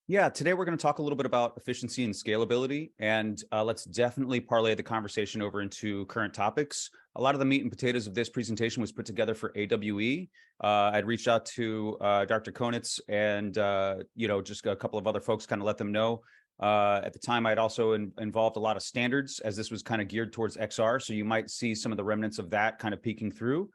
Yeah, today we're going to talk a little bit about efficiency and scalability, and let's definitely parlay the conversation over into current topics. A lot of the meat and potatoes of this presentation was put together for AWE. I'd reached out to Dr. Konitz and just a couple of other folks, kind of let them know. At the time, I'd also involved a lot of standards, as this was kind of geared towards XR, so you might see some of the remnants of that kind of peeking through.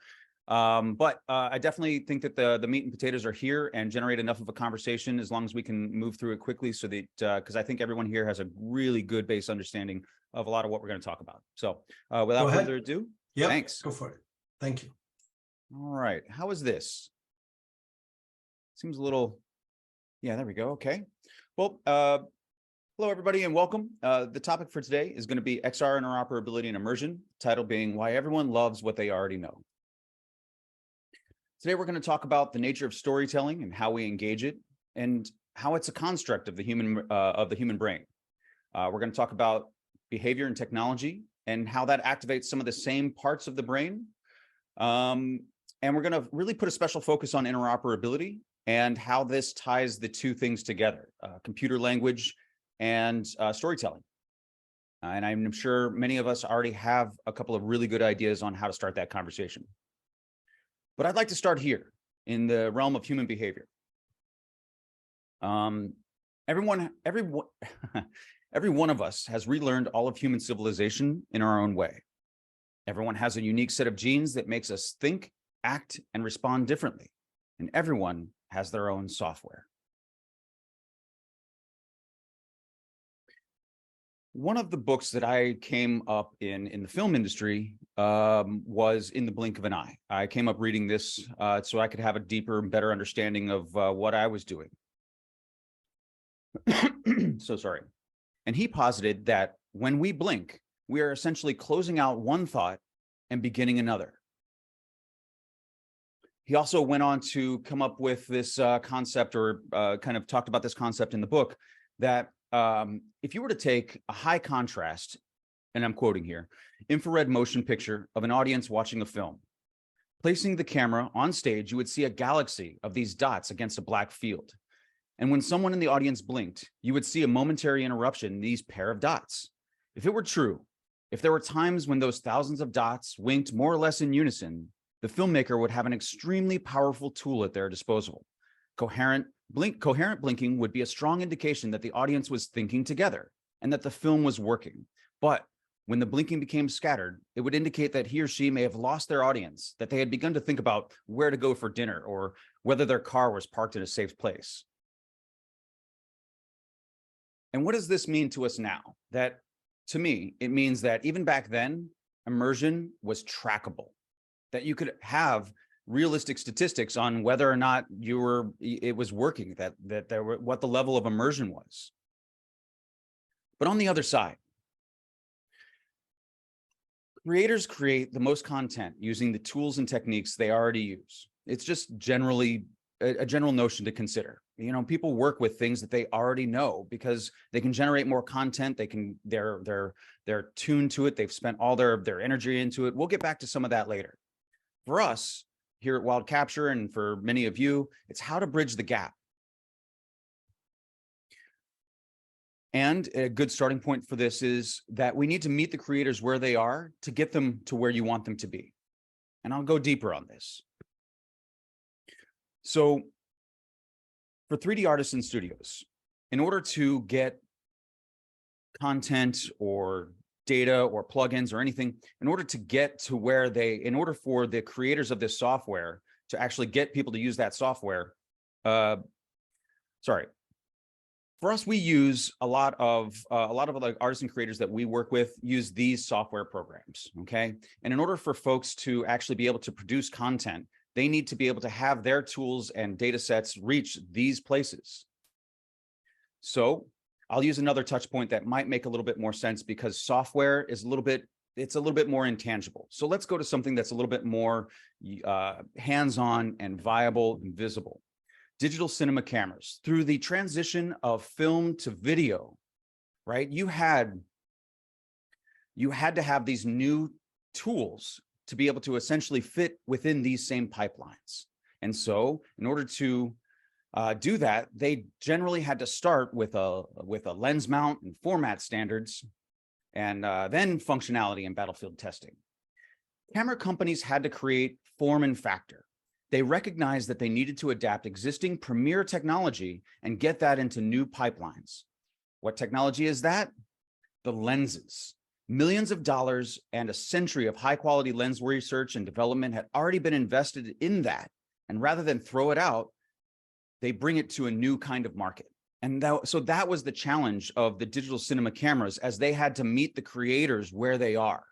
But I definitely think that the meat and potatoes are here and generate enough of a conversation as long as we can move through it quickly, so that because I think everyone here has a really good base understanding of a lot of what we're going to talk about. So without further ado, thanks. Go for it. Thank you. All right. How is this? Seems a little, yeah, there we go. Okay. Well, hello, everybody, and welcome. The topic for today is going to be XR interoperability and immersion, title being Why Everyone Loves What They Already Know. Today, we're going to talk about the nature of storytelling and how we engage it, and how it's a construct of the human brain. We're going to talk about behavior and technology and how that activates some of the same parts of the brain. And we're going to really put a special focus on interoperability and how this ties the two things together, computer language and storytelling. And I'm sure many of us already have a couple of really good ideas on how to start that conversation. But I'd like to start here in the realm of human behavior. Every one of us has relearned all of human civilization in our own way. Everyone has a unique set of genes that makes us think, act, and respond differently. And everyone has their own software. One of the books that I came up in the film industry was In the Blink of an Eye. I came up reading this so I could have a deeper and better understanding of what I was doing. So sorry. And he posited that when we blink, we are essentially closing out one thought and beginning another. He also went on to come up with this concept, or kind of talked about this concept in the book, that if you were to take a high contrast, and I'm quoting here, infrared motion picture of an audience watching a film, placing the camera on stage, you would see a galaxy of these dots against a black field. And when someone in the audience blinked, you would see a momentary interruption in these pair of dots. If it were true, if there were times when those thousands of dots winked more or less in unison, the filmmaker would have an extremely powerful tool at their disposal. Coherent blinking would be a strong indication that the audience was thinking together and that the film was working. But when the blinking became scattered, it would indicate that he or she may have lost their audience, that they had begun to think about where to go for dinner or whether their car was parked in a safe place. And what does this mean to us now? That, to me, it means that even back then, immersion was trackable, that you could have realistic statistics on whether or not it was working, that there were, what the level of immersion was. But on the other side, creators create the most content using the tools and techniques they already use. It's just generally a general notion to consider. You know, people work with things that they already know because they can generate more content. They're tuned to it. They've spent all their energy into it. We'll get back to some of that later. For us here at Wild Capture, and for many of you, it's how to bridge the gap. And a good starting point for this is that we need to meet the creators where they are to get them to where you want them to be. And I'll go deeper on this. So for 3D artists and studios, in order to get content or data or plugins or anything, in order to get to where in order for the creators of this software to actually get people to use that software, for us, we use a lot of like artists and creators that we work with use these software programs, okay? And in order for folks to actually be able to produce content, they need to be able to have their tools and data sets reach these places. So I'll use another touch point that might make a little bit more sense, because software is it's a little bit more intangible. So let's go to something that's a little bit more hands-on and viable and visible. Digital cinema cameras. Through the transition of film to video, right? You had to have these new tools to be able to essentially fit within these same pipelines. And so in order to do that, they generally had to start with a lens mount and format standards, and then functionality and battlefield testing. Camera companies had to create form and factor. They recognized that they needed to adapt existing premier technology and get that into new pipelines. What technology is that? The lenses. Millions of dollars and a century of high-quality lens research and development had already been invested in that. And rather than throw it out, they bring it to a new kind of market. And so that was the challenge of the digital cinema cameras, as they had to meet the creators where they are.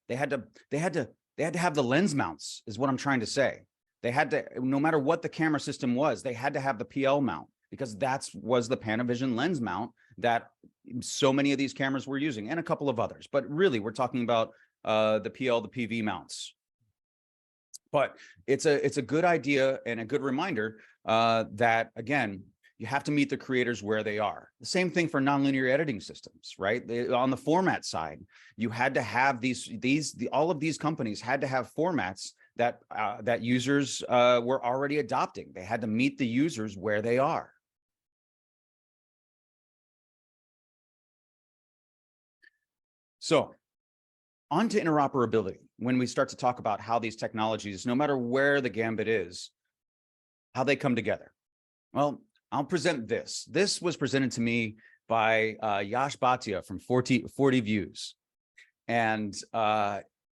They had to have the lens mounts, is what I'm trying to say. They had to, no matter what the camera system was, they had to have the PL mount, because was the Panavision lens mount that so many of these cameras were using, and a couple of others. But really, we're talking about the PL, the PV mounts. But it's a good idea and a good reminder that, again, you have to meet the creators where they are. The same thing for nonlinear editing systems, right? On the format side, you had to have all of these companies had to have formats that that users were already adopting. They had to meet the users where they are. So on to interoperability. When we start to talk about how these technologies, no matter where the gambit is, how they come together. Well, I'll present this. This was presented to me by Yash Bhatia from 40 Views. And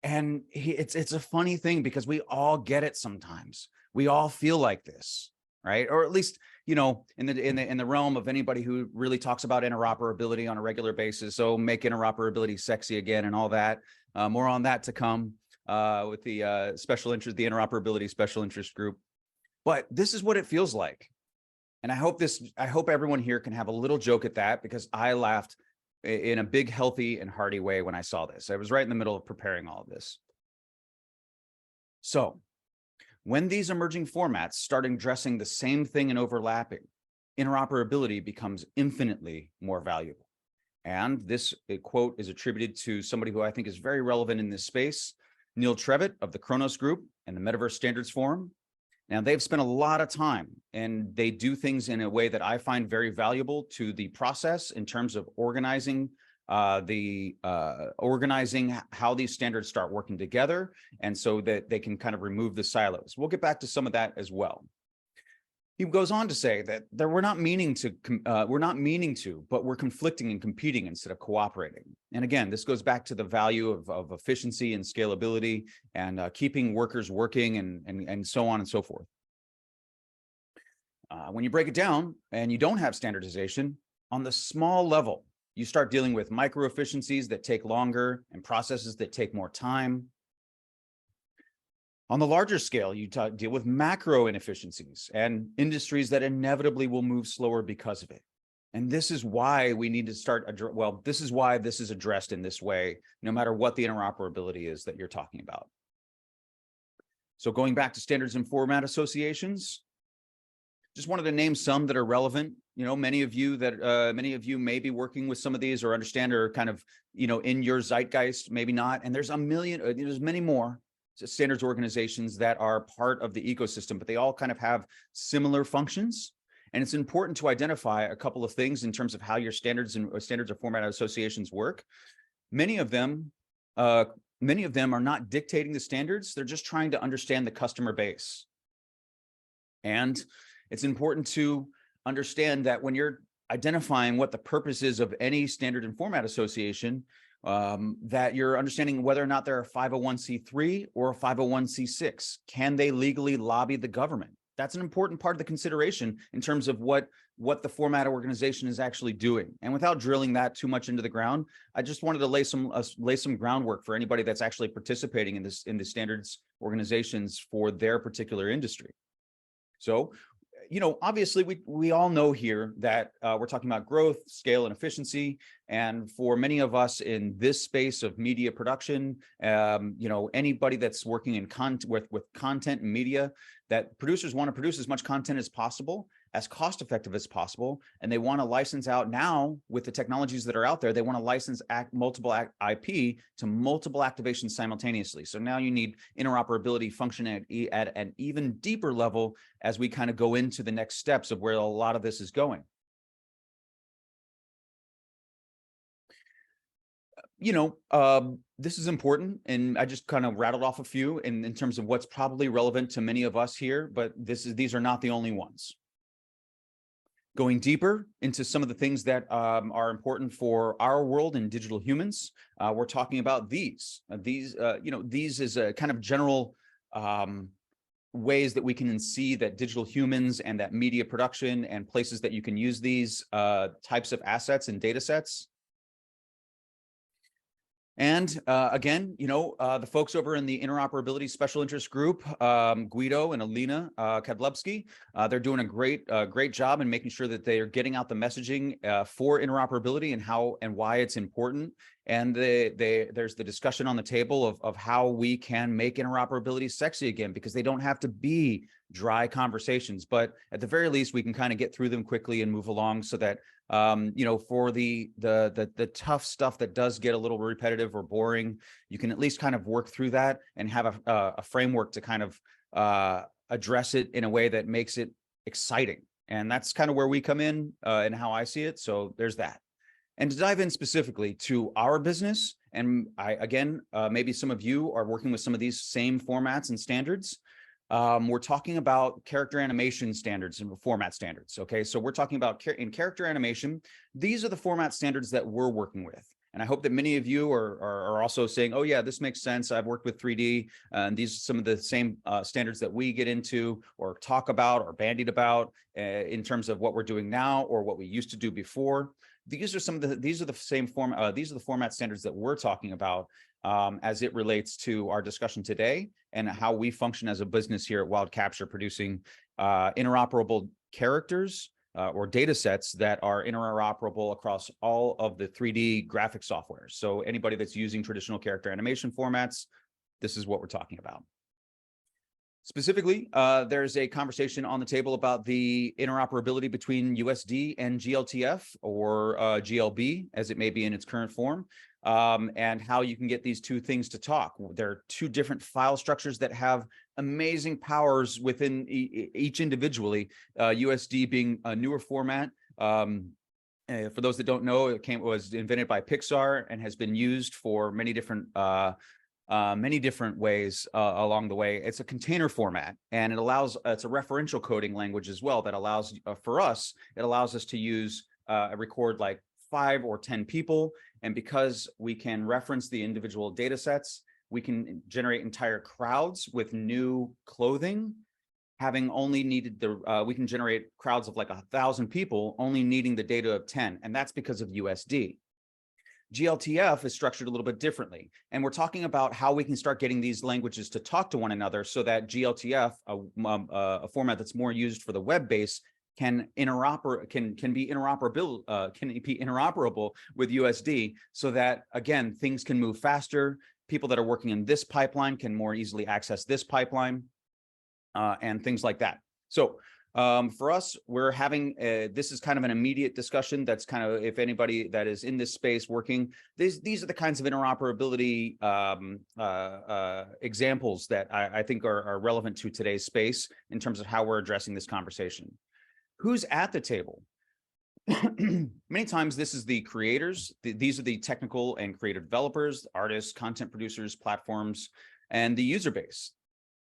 it's a funny thing, because we all get it sometimes. We all feel like this, right? Or at least, you know, in the realm of anybody who really talks about interoperability on a regular basis. So make interoperability sexy again and all that. More on that to come with the special interest, the interoperability special interest group. But this is what it feels like. And I hope everyone here can have a little joke at that, because I laughed in a big, healthy and hearty way when I saw this. I was right in the middle of preparing all of this. So when these emerging formats start addressing the same thing and overlapping, interoperability becomes infinitely more valuable. And this quote is attributed to somebody who I think is very relevant in this space, Neil Trevitt of the Kronos Group and the Metaverse Standards Forum. Now, they've spent a lot of time, and they do things in a way that I find very valuable to the process in terms of organizing organizing how these standards start working together, and so that they can kind of remove the silos. We'll get back to some of that as well. He goes on to say that we're not meaning to, but we're conflicting and competing instead of cooperating. And again, this goes back to the value of efficiency and scalability, and keeping workers working, and so on and so forth. When you break it down and you don't have standardization on the small level, you start dealing with micro efficiencies that take longer and processes that take more time. On the larger scale, you deal with macro inefficiencies and industries that inevitably will move slower because of it. And this is why we need to this is why this is addressed in this way, no matter what the interoperability is that you're talking about. So going back to standards and format associations, just wanted to name some that are relevant. You know, many of you may be working with some of these or understand, or kind of, you know, in your zeitgeist, maybe not. And there's many more standards organizations that are part of the ecosystem, but they all kind of have similar functions. And it's important to identify a couple of things in terms of how your standards or format associations work. Many of them are not dictating the standards. They're just trying to understand the customer base. And it's important to understand that when you're identifying what the purpose is of any standard and format association, that you're understanding whether or not they're a 501c3 or a 501c6. Can they legally lobby the government? That's an important part of the consideration in terms of what the format organization is actually doing. And without drilling that too much into the ground, I just wanted to lay some groundwork for anybody that's actually participating in the standards organizations for their particular industry. So, you know, obviously we all know here that we're talking about growth, scale, and efficiency. And for many of us in this space of media production, you know, anybody that's working in with content and media, that producers want to produce as much content as possible. as cost effective as possible. And they want to license out now with the technologies that are out there. They want to license multiple IP to multiple activations simultaneously. So now you need interoperability function at an even deeper level as we kind of go into the next steps of where a lot of this is going. This is important, and I just kind of rattled off a few in terms of what's probably relevant to many of us here, but these are not the only ones. Going deeper into some of the things that are important for our world and digital humans, we're talking about these. These is a kind of general ways that we can see that digital humans and that media production and places that you can use these types of assets and data sets. And again, the folks over in the Interoperability Special Interest Group, Guido and Alina Kadlubski, they're doing a great job in making sure that they are getting out the messaging for interoperability and how and why it's important. And there's the discussion on the table of how we can make interoperability sexy again, because they don't have to be dry conversations, but at the very least, we can kind of get through them quickly and move along so that for the tough stuff that does get a little repetitive or boring, you can at least kind of work through that and have a framework to kind of address it in a way that makes it exciting. And that's kind of where we come in and how I see it. So there's that. And to dive in specifically to our business, and maybe some of you are working with some of these same formats and standards. We're talking about character animation standards and format standards. Okay, so we're talking about in character animation. These are the format standards that we're working with. And I hope that many of you are also saying, oh yeah, this makes sense. I've worked with 3D and these are some of the same standards that we get into or talk about or bandied about in terms of what we're doing now or what we used to do before. These are the same these are the format standards that we're talking about as it relates to our discussion today and how we function as a business here at Wild Capture, producing interoperable characters or data sets that are interoperable across all of the 3D graphic software. So anybody that's using traditional character animation formats, this is what we're talking about. Specifically, there's a conversation on the table about the interoperability between USD and GLTF or GLB, as it may be in its current form, and how you can get these two things to talk. There are two different file structures that have amazing powers within each individually, USD being a newer format. For those that don't know, it was invented by Pixar and has been used for many different ways along the way. It's a container format, and it's a referential coding language as well that allows it allows us to use record like 5 or 10 people. And because we can reference the individual data sets, we can generate entire crowds with new clothing, having only needed we can generate crowds of like 1,000 people, only needing the data of 10. And that's because of USD. GLTF is structured a little bit differently. And we're talking about how we can start getting these languages to talk to one another so that GLTF, a format that's more used for the web base, can be interoperable with USD so that, again, things can move faster. People that are working in this pipeline can more easily access this pipeline and things like that. So for us, we're having this is kind of an immediate discussion. That's kind of, if anybody that is in this space working, these are the kinds of interoperability examples that I think are relevant to today's space in terms of how we're addressing this conversation. Who's at the table? Many times this is the creators. These are the technical and creative developers, artists, content producers, platforms, and the user base.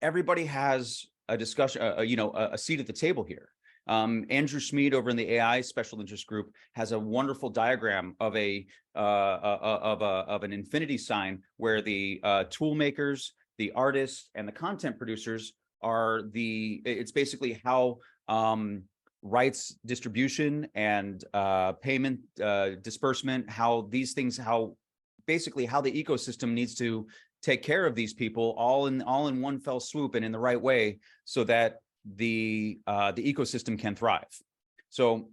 Everybody has a discussion, a seat at the table here. Andrew Schmid over in the AI Special Interest Group has a wonderful diagram of an infinity sign where the tool makers, the artists, and the content producers are it's basically how rights distribution and payment disbursement, how these things, how the ecosystem needs to take care of these people all in one fell swoop and in the right way so that the ecosystem can thrive. So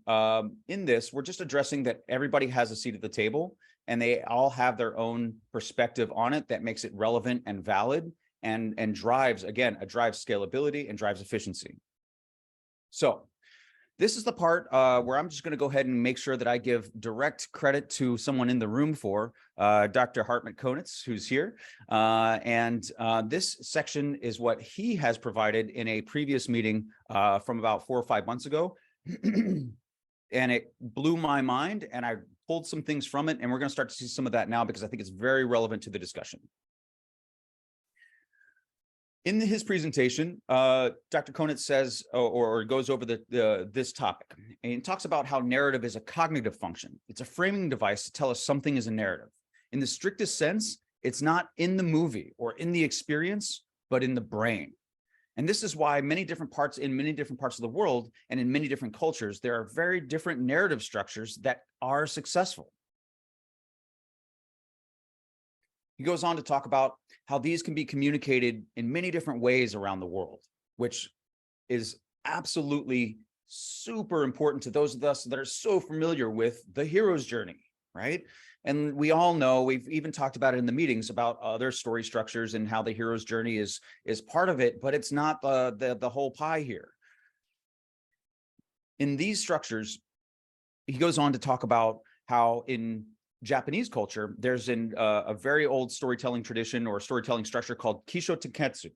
in this, we're just addressing that everybody has a seat at the table and they all have their own perspective on it that makes it relevant and valid and drives, again, drives scalability and drives efficiency. So This is the part where I'm just going to go ahead and make sure that I give direct credit to someone in the room for Dr. Hartmut Konitz, who's here. This section is what he has provided in a previous meeting from about 4 or 5 months ago. And it blew my mind, and I pulled some things from it, and we're going to start to see some of that now because I think it's very relevant to the discussion. In his presentation, Dr. Konitz says, or goes over this topic, and he talks about how narrative is a cognitive function. It's a framing device to tell us something is a narrative. In the strictest sense, it's not in the movie or in the experience, but in the brain. And this is why in many different parts of the world and in many different cultures, there are very different narrative structures that are successful. He goes on to talk about how these can be communicated in many different ways around the world, which is absolutely super important to those of us that are so familiar with the hero's journey, right? And we all know, we've even talked about it in the meetings about other story structures and how the hero's journey is part of it, but it's not the whole pie here. In these structures, he goes on to talk about how in Japanese culture, there's a very old storytelling tradition or storytelling structure called Kisho Tenketsu,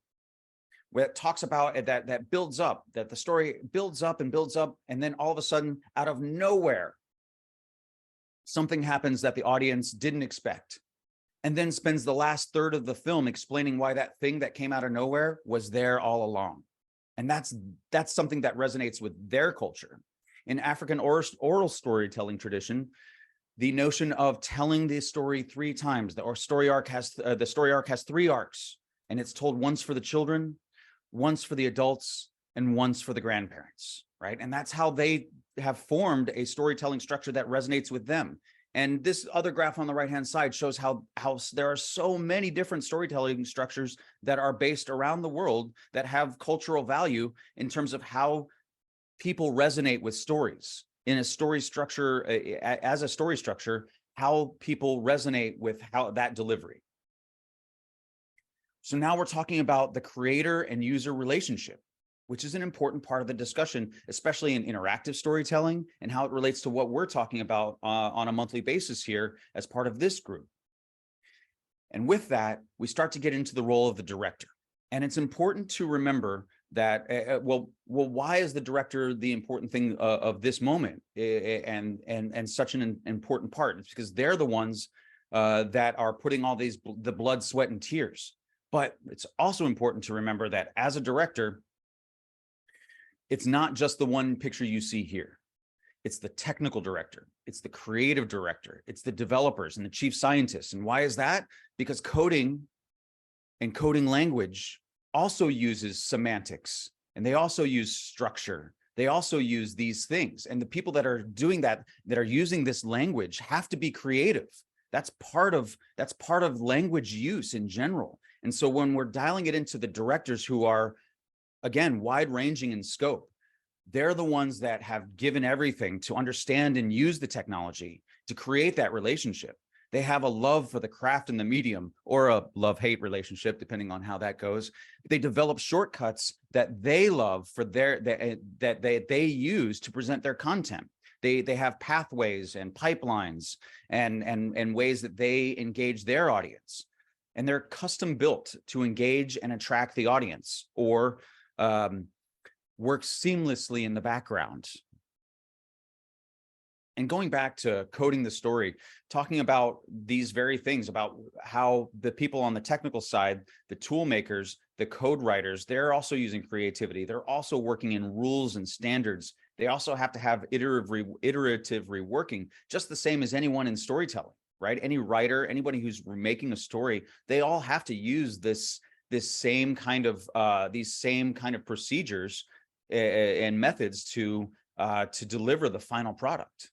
where it talks about that builds up, that the story builds up, and then all of a sudden, out of nowhere, something happens that the audience didn't expect, and then spends the last third of the film explaining why that thing that came out of nowhere was there all along. And that's something that resonates with their culture. In African oral storytelling tradition, the notion of telling the story 3 times, the story arc has 3 arcs, and it's told once for the children, once for the adults, and once for the grandparents, right? And that's how they have formed a storytelling structure that resonates with them. And this other graph on the right-hand side shows how there are so many different storytelling structures that are based around the world that have cultural value in terms of how people resonate with stories. In a story structure, as a story structure, how people resonate with how that delivery. So now we're talking about the creator and user relationship, which is an important part of the discussion, especially in interactive storytelling and how it relates to what we're talking about on a monthly basis here as part of this group. And with that, we start to get into the role of the director. And it's important to remember that, well, why is the director the important thing of this moment and such an important part? It's because they're the ones that are putting all the blood, sweat, and tears. But it's also important to remember that as a director, it's not just the one picture you see here. It's the technical director, it's the creative director, it's the developers and the chief scientists. And why is that? Because coding and coding language also uses semantics, and they also use structure. They also use these things. And the people that are doing that are using this language have to be creative. That's part of language use in general. And so when we're dialing it into the directors who are, again, wide-ranging in scope, they're the ones that have given everything to understand and use the technology to create that relationship. They have a love for the craft and the medium, or a love-hate relationship, depending on how that goes. They develop shortcuts that they love for that they use to present their content. They have pathways and pipelines and ways that they engage their audience. And they're custom built to engage and attract the audience, or work seamlessly in the background. And going back to coding the story, talking about these very things, about how the people on the technical side, the tool makers, the code writers, they're also using creativity. They're also working in rules and standards. They also have to have iterative reworking, just the same as anyone in storytelling, right? Any writer, anybody who's making a story, they all have to use these same kind of procedures and methods to deliver the final product.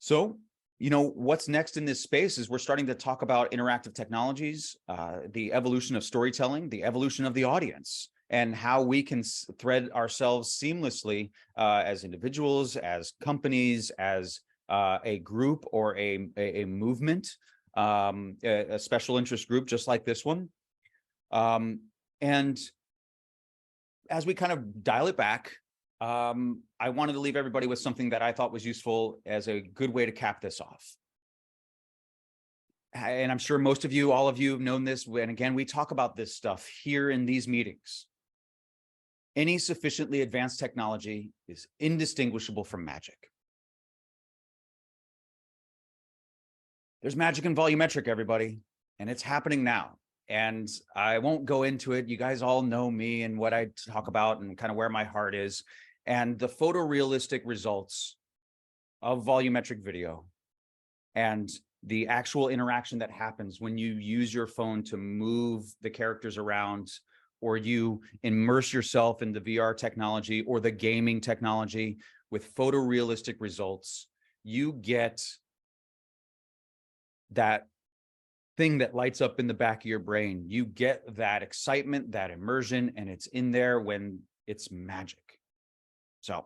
So, what's next in this space is we're starting to talk about interactive technologies, the evolution of storytelling, the evolution of the audience, and how we can thread ourselves seamlessly as individuals, as companies, as a group or a movement, a special interest group just like this one. And as we kind of dial it back, I wanted to leave everybody with something that I thought was useful as a good way to cap this off. And I'm sure most of you, all of you have known this. And again, we talk about this stuff here in these meetings. Any sufficiently advanced technology is indistinguishable from magic. There's magic in volumetric, everybody, and it's happening now. And I won't go into it. You guys all know me and what I talk about and kind of where my heart is. And the photorealistic results of volumetric video and the actual interaction that happens when you use your phone to move the characters around, or you immerse yourself in the VR technology or the gaming technology with photorealistic results, you get that thing that lights up in the back of your brain. You get that excitement, that immersion, and it's in there when it's magic. So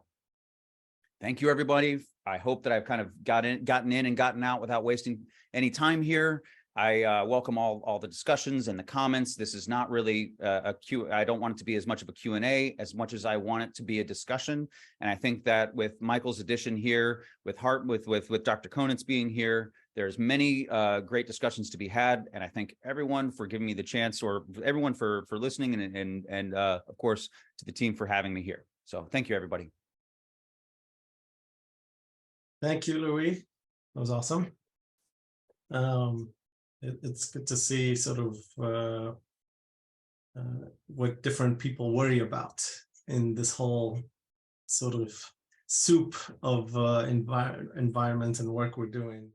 thank you, everybody. I hope that I've kind of gotten in and gotten out without wasting any time here. I welcome all the discussions and the comments. This is not really I don't want it to be as much of a Q&A as much as I want it to be a discussion. And I think that with Michael's addition here, with Dr. Konitz being here, there's many great discussions to be had. And I thank everyone for giving me the chance, or everyone for listening, and of course to the team for having me here. So thank you, everybody. Thank you, Louis. That was awesome. It's good to see sort of what different people worry about in this whole sort of soup of environment and work we're doing.